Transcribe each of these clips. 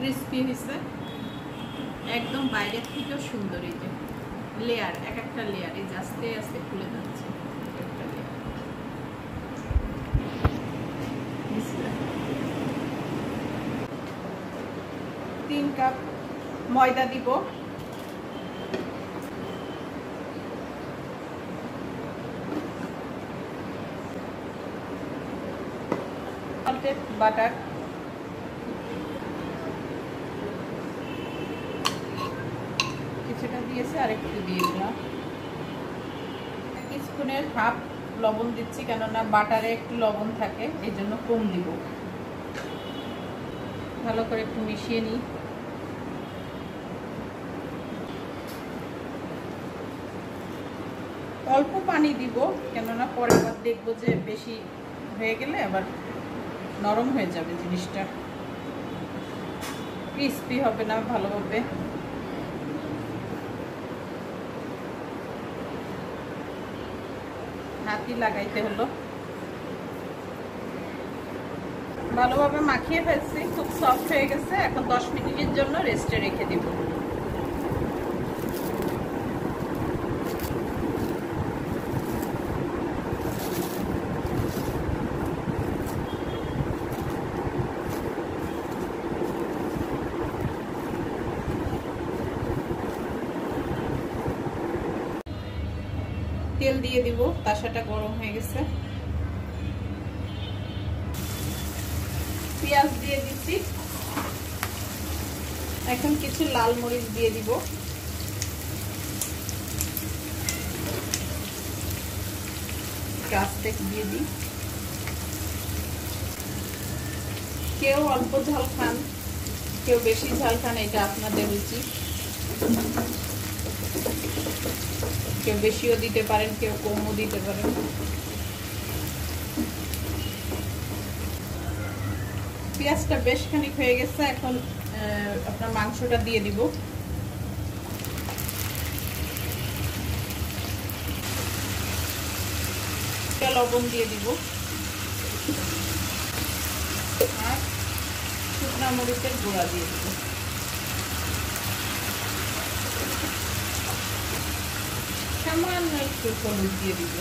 Crispy হয়েছে একদম, বাইরের থেকেও সুন্দর। এই যে লেয়ার, এক একটা লেয়ার এই আস্তে আস্তে খুলে যাচ্ছে একটা লেয়ার। 3 কাপ ময়দা দিব, বাটার কিছুটা দিয়েছে, আর একটু দিয়ে দিলাম। 1 স্পুনের হাফ লবণ দিচ্ছি, কেননা বাটারে একটু লবণ থাকে, এই জন্য কম দিব। ভালো করে একটু মিশিয়ে নিই। অল্প পানি দিব, কেননা পরে আবার দেখবো যে বেশি হয়ে গেলে আবার নরম হয়ে যাবে জিনিসটা, ক্রিস্পি হবে না ভালোভাবে। হাতই লাগাইতে হলো। ভালোভাবে মাখিয়ে ফেলছি, খুব সফট হয়ে গেছে। এখন 10 মিনিটের জন্য রেস্টে রেখে দিব। তেল দিয়ে দিব, তাসাটা গরম হয়ে গেছে। পেঁয়াজ দিয়ে দিচ্ছি, এখন কিছু লাল মরিচ দিয়ে দিব। আস্তে দিয়ে দিই। কেউ অল্প ঝাল খান, কেউ বেশি ঝাল খান, এটা আপনাদের রুচি। কেউ বেশিও দিতে পারেন, কেউ কমও দিতে পারেন। পেঁয়াজটা বেশ খানিক হয়ে গেছে, এখন আপনার মাংসটা দিয়ে দিব। লবণ দিয়ে দিব, আর শুকনা মরিচের গুঁড়া দিয়ে দিব। সামান্য একটু হলুদ দিয়ে দিব,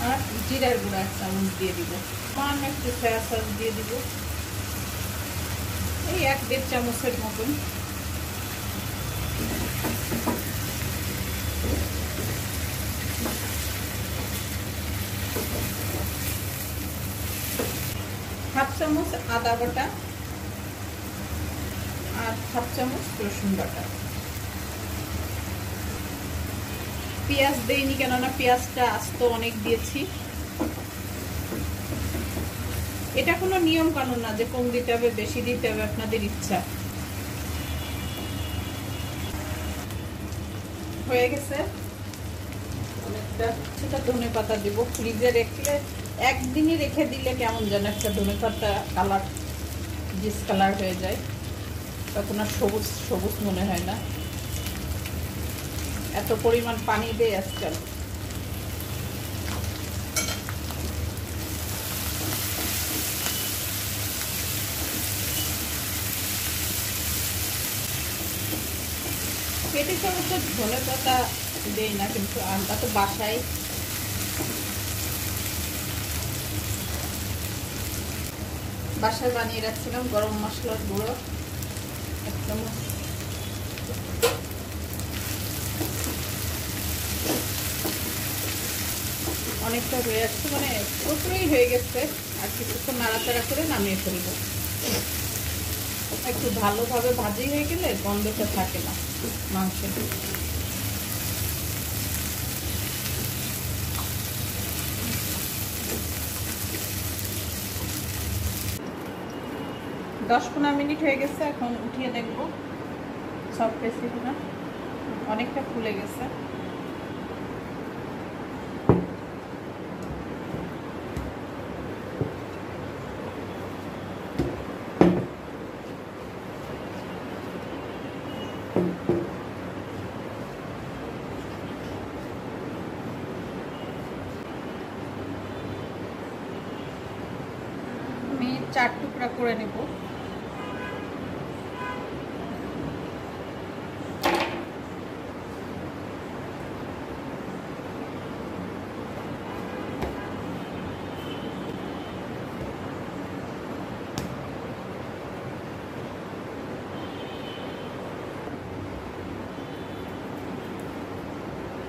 আর জিরার গুঁড়া 1 চামচ দিয়ে দিব। সামান্য একটু সয়া সস দিয়ে দিব, এই 1-1.5 চামচের মতন। হাফ চামচ আদা বাটা আর হাফ চামচ রসুন বাটা। পেঁয়াজ দেইনি, কেননা পেঁয়াজটা আস্ত অনেক দিয়েছি। এটা কোনো নিয়ম কানুন না যে কম দিতে হবে বেশি দিতে হবে, আপনাদের ইচ্ছা। হয়ে গেছে। অনেকটা সেটা ধনে পাতা দিব। ফ্রিজে রেখে একদিনই রেখে দিলে কেমন যেন একটা ধনে পাতা কালার ডিসকালার হয়ে যায়, তখন আর সবুজ সবুজ মনে হয় না। এত পরিমাণ পানি দেয় আজকাল। পেটে চামচ ধনে পাতা দেই না, কিন্তু আমরা তো বাসায় বানিয়ে রাখছিলাম। গরম মশলার গুঁড়ো 1 চামচ, অনেকটা হয়ে যাচ্ছে, মানে পুরোপুরি হয়ে গেছে। আর কিছুক্ষণ নাড়াচাড়া করে নামিয়ে ফেলবো। একটু ভালোভাবে ভাজি হয়ে গেলে গন্ধটা থাকে না মাংসে। দশ 15 মিনিট হয়ে গেছে, এখন উঠিয়ে দেখবো। সফট রেসিপি না, অনেকটা ফুলে গেছে। 4 টুকরা করে নেব।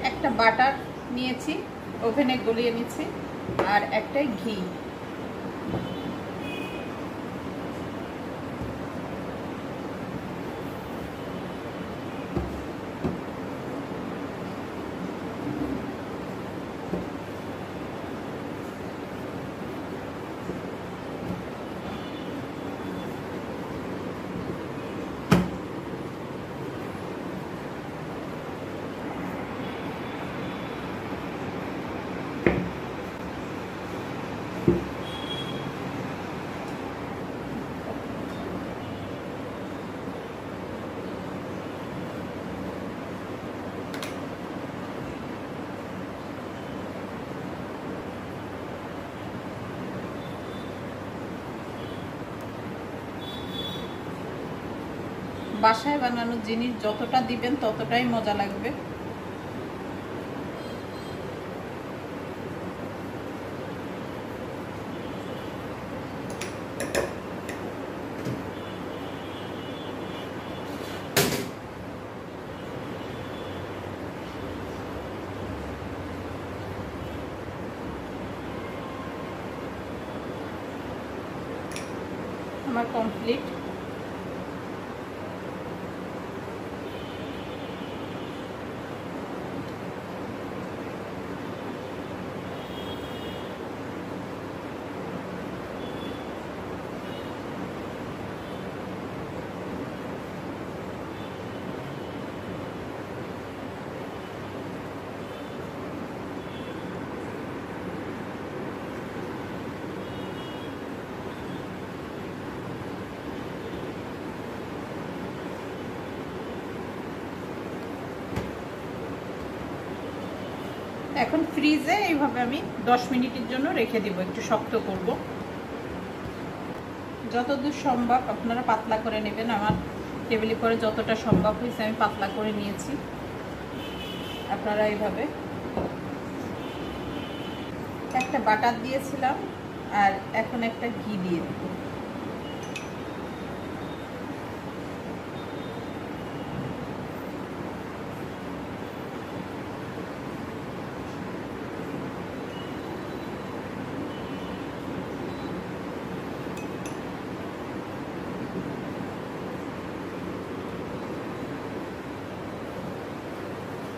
একটা বাটার নিয়েছি, ওভেনে গলিয়ে নিচ্ছি, আর একটা ঘি। বাসায় বানানো জিনিস যতটা দিবেন ততটাই মজা লাগবে। আমার কমপ্লিট। এখন ফ্রিজে এইভাবে আমি 10 মিনিটের জন্য রেখে দেব, একটু শক্ত করব। যতদূর সম্ভব আপনারা পাতলা করে নেবেন। আমার টেবিলে করে যতটা সম্ভব হয়েছে আমি পাতলা করে নিয়েছি। আপনারা এইভাবে একটা বাটার দিয়েছিলাম, আর এখন একটা ঘি দিয়ে দেব।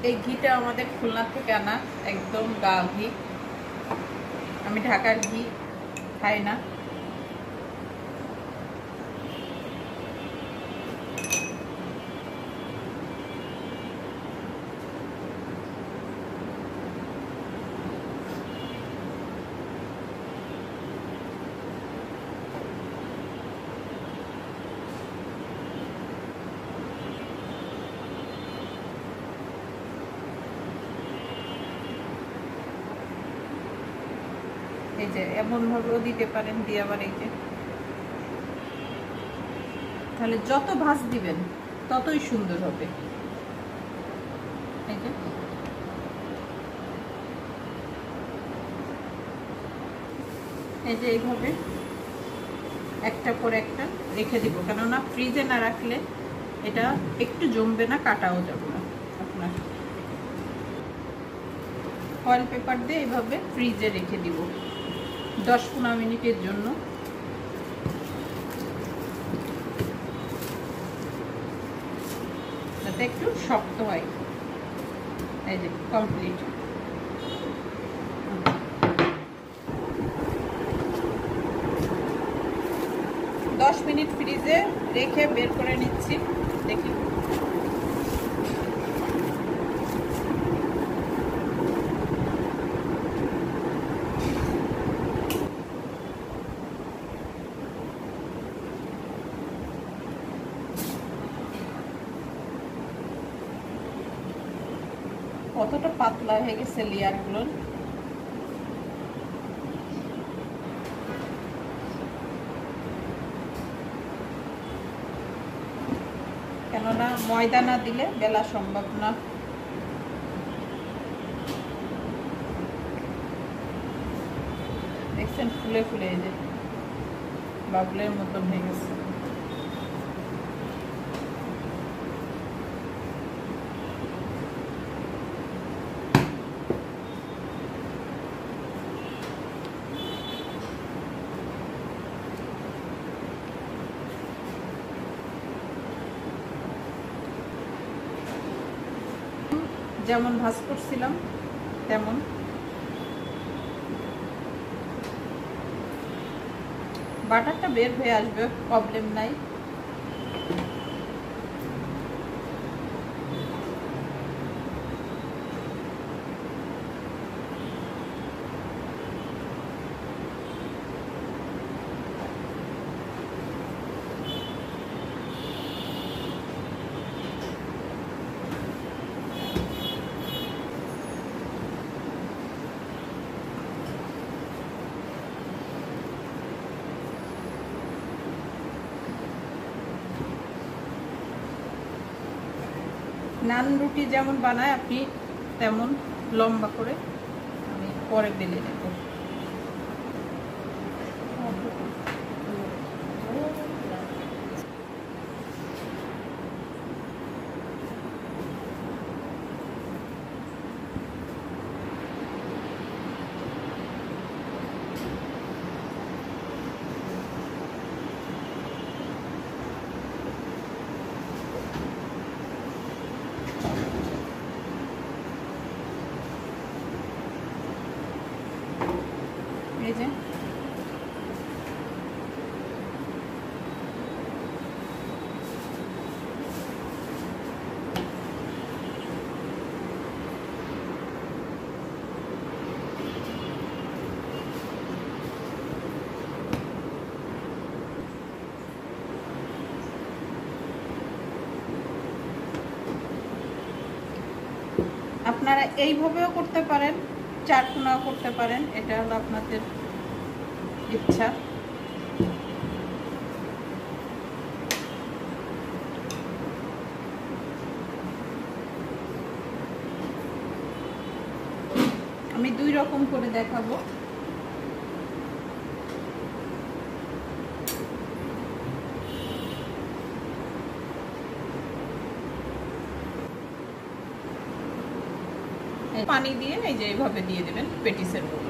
এই ঘিটা আমাদের খুলনা থেকে আনা, একদম গা ঘি। আমি ঢাকার ঘি খাই না। এই যে এমন ভাবেও দিতে পারেন, দিয়ে আবার এই যে, তাহলে যত ভাঁজ দিবেন ততই সুন্দর হবে। এই যে এইভাবে একটা পর একটা রেখে দিব, কেননা ফ্রিজে না রাখলে এটা একটু জমবে না, কাটাও যাবে না। আপনার ফয়েল পেপার দিয়ে এইভাবে ফ্রিজে রেখে দিব 10-15 মিনিটের জন্য। যাতে একটু শক্ত হয়। এই যে কমপ্লিট। দশ মিনিট ফ্রিজে রেখে বের করে নিচ্ছি, দেখি। কতটা পাতলা হয়ে গেছে লেয়ারগুলো। ময়দা না দিলে বেলা সম্ভব না। দেখছেন ফুলে ফুলে এই যে বাবলের মতন হয়ে গেছে। যেমন ভাজ করছিলাম তেমন বাটারটা বের হয়ে আসবে, প্রবলেম নাই। নান রুটি যেমন বানায় আপনি তেমন লম্বা করে আমি পরে বেলে নেব। এই যে আপনারা এইভাবেও করতে পারেন, চারকোনাও করতে পারেন, এটা হলো আপনাদের ইচ্ছা। আমি দুই রকম করে দেখাবো। পানি দিয়ে এই যে এইভাবে দিয়ে দেবেন পেটিসের মতো।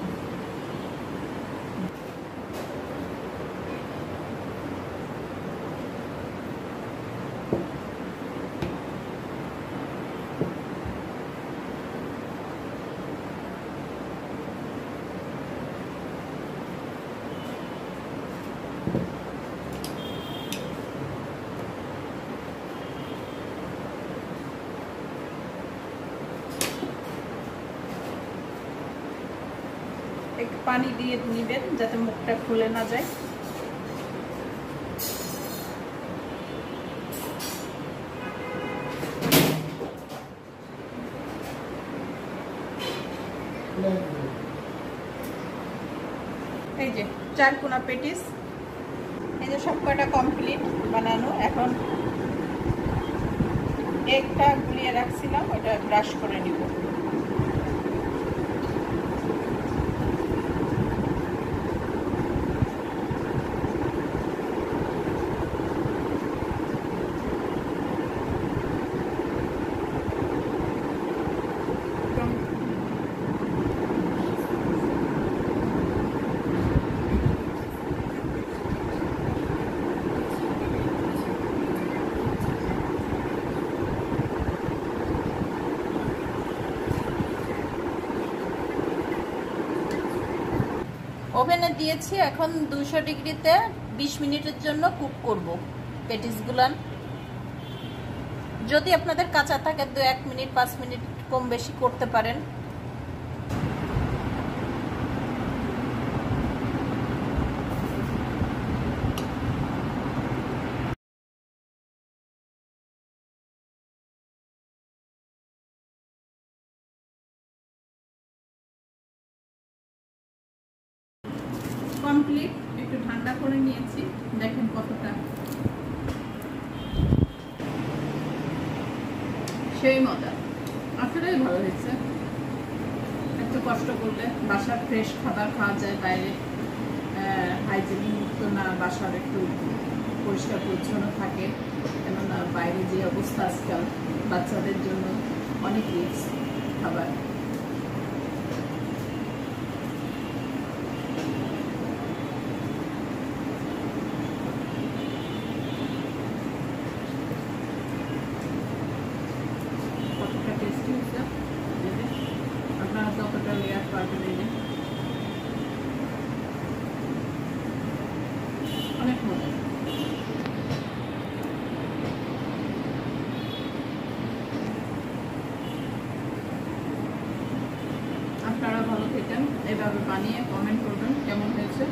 একটু পানি দিয়ে নিবেন যাতে মুখটা খুলে না যায়। এই যে চারকোনা পেটিস, এই যে সব কয়টা কমপ্লিট বানানো। এখন একটা গুলিয়ে রাখছিলাম, ওটা ব্রাশ করে নিব। ওভেনে দিয়েছি, এখন 200 ডিগ্রিতে 20 মিনিটের জন্য কুক করব পেটিসগুলান। যদি আপনাদের কাঁচা থাকে 1 মিনিট 5 মিনিট কম বেশি করতে পারেন। কমপ্লিট, একটু ঠান্ডা করে নিয়েছি, দেখেন কতটা সেই মজা, আসলেই ভালো হয়েছে। একটু কষ্ট করলে বাসার ফ্রেশ খাবার খাওয়া যায়, বাইরে হাইজেনিক মুক্ত না, বাসার একটু পরিষ্কার পরিচ্ছন্ন থাকে। কেননা বাইরে যে অবস্থা আজকাল, বাচ্চাদের জন্য অনেক রিস্ক খাবার। কতটা টেস্টি হয়েছে আপনারা যতটা লেয়ার পাবেন, এই যে অনেক মজা। আপনারা ভালো খেতেন, এভাবে বানিয়ে কমেন্ট করবেন কেমন হয়েছে।